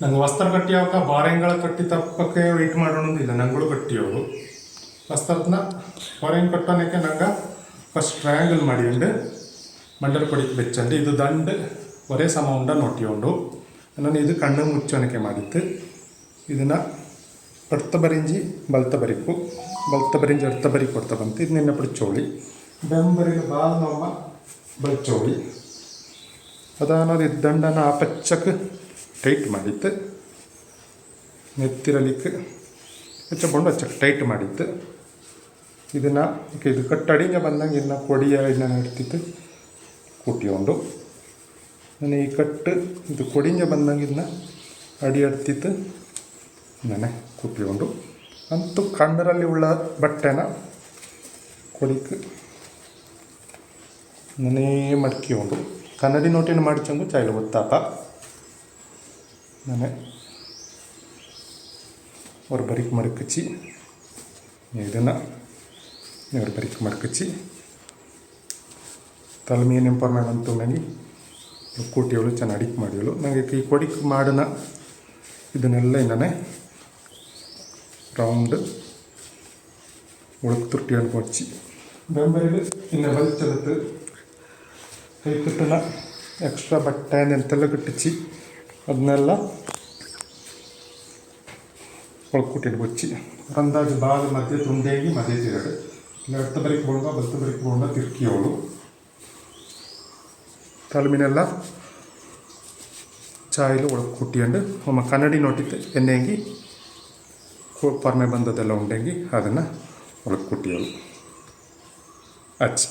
ನಂಗೆ ವಸ್ತ್ರ ಕಟ್ಟಿಯಾಗ ಬಾರೆಂಗಳ ಕಟ್ಟಿ ತಪ್ಪಕ್ಕೆ ವೆಯ್ಟ್ ಮಾಡೋದಿಲ್ಲ ನಂಗಳು ಕಟ್ಟಿಯೋರು ವಸ್ತ್ರನ ಬಾರೆಂಗ್ ಕಟ್ಟೋನಕ್ಕೆ ನಂಗೆ ಫಸ್ಟ್ ಟ್ರಯಾಂಗಲ್ ಮಾಡಿಕೊಂಡು ಮಂಡಲ ಕೊಡಿಗೆ ಬೆಚ್ಚಂಡು ಇದು ದಂಡು ಒರೇ ಸಮ ಉಂಡ ನೋಟಿಯೋಂಡು ನಾನು ಇದು ಕಣ್ಣು ಮುಚ್ಚೋನಕ್ಕೆ ಮಾಡಿತ್ತು ಇದನ್ನು ಎಡ್ತ ಬರಿಂಜಿ ಬಲ್ತ ಬರಿಪು ಬಲ್ತ ಬರಿಂಜಿ ಎಡ್ತ ಬರಿ ಕೊಡ್ತಾ ಬಂತು ಇದು ನಿನ್ನೆ ಬಿಡ್ಚೋಳಿ ಬೆಂಬರಿನ ಬಾಲ್ ನಮ್ಮ ಬಲ್ಚೋಳಿ ಅದಾನದು ಇದು ದಂಡನ ಆ ಪಚ್ಚಕ್ಕೆ ಟೈಟ್ ಮಾಡಿತ್ತು ನೆತ್ತಿರಲಿಕ್ಕೆ ಹೆಚ್ಚಕೊಂಡು ಹಚ್ಚಕ್ಕೆ ಟೈಟ್ ಮಾಡಿತ್ತು ಇದನ್ನು ಇದು ಕಟ್ಟಡಿಗೆ ಬಂದಂಗೆ ಇದನ್ನ ಕೊಡಿಯ ಇದನ್ನ ಇಡ್ತಿತ್ತು ಕೂಟಿಕೊಂಡು ನಾನು ಈ ಕಟ್ಟು ಇದು ಕೊಡಿಂಗೆ ಬಂದಂಗೆ ಇದನ್ನ ಅಡಿ ಎಡ್ತಿತ್ತು ನಾನೇ ಕೂಟಿಕೊಂಡು ಅಂತೂ ಕಣ್ಣರಲ್ಲಿ ಉಳ್ಳ ಬಟ್ಟೆನ ಕೊಡಿಕ್ಕೆ ನಾನೇ ಮಡ್ಕಿಕೊಂಡು ಕನ್ನಡಿ ನೋಟಿನ ಮಾಡ್ಚಂದು ಚಾಯ್ಲು ಗೊತ್ತಾಪ ನಾನೇ ಅವ್ರ ಬರಿಕ್ ಮಡಕಚ್ಚಿ ಇದನ್ನು ಅವ್ರ ಬರಿಕ್ ಮಡಕಚ್ಚಿ ತಲೆಮೀನು ನೆಂಪರ್ನ ಬಂತು ನನಗೆ ಕೂಟಿಯವಳು ಚೆನ್ನಾಗಿ ಅಡಿಕೆ ಮಾಡಿವಳು ನನಗೆ ಈ ಕೊಡಿಕ್ ಮಾಡೋಣ ಇದನ್ನೆಲ್ಲ ಇನ್ನೇ ರೌಂಡ್ ಒಳಗೆ ತುರ್ಟಿ ಅನ್ಕೊಚ್ಚಿ ಬೆಂಬರಿಲು ಇನ್ನು ಬಲ್ಚಲತ್ತು ಕೈ ಕಟ್ಟನ ಎಕ್ಸ್ಟ್ರಾ ಬಟ್ಟೆ ಎಂತೆಲ್ಲ ಕಟ್ಟಿಚ್ಚಿ ಅದನ್ನೆಲ್ಲ ಒಳಗೆ ಕುಟ್ಟಿಟ್ಟು ಬಚ್ಚಿ ಅಂದಾಜು ಬಾಗ ಮಧ್ಯೆ ತುಂಡೇಗಿ ಮಧ್ಯೆ ತಿರಡು ಇಲ್ಲ ಎಡ್ತ ಬರಿಕ್ ಬೋಂಡ ಬಲ್ತ ಬರಿಕ್ ಬೋಂಡ ತಿರ್ಕಿಯವಳು ತಲೆಮೀನೆಲ್ಲ ಚಾಯಿಲು ಒಳಗೆ ಕುಟ್ಟಿಕೊಂಡು ಒಮ್ಮ ಕನ್ನಡಿ ನೋಟಿತ್ತು ಎಣ್ಣೆಂಗಿ ಪರ್ಮೆ ಬಂದದೆಲ್ಲ ಉಂಡೆಂಗಿ ಅದನ್ನು ಒಳಗೆ ಕುಟ್ಟಿಯವಳು ಅಚ್ಚಿ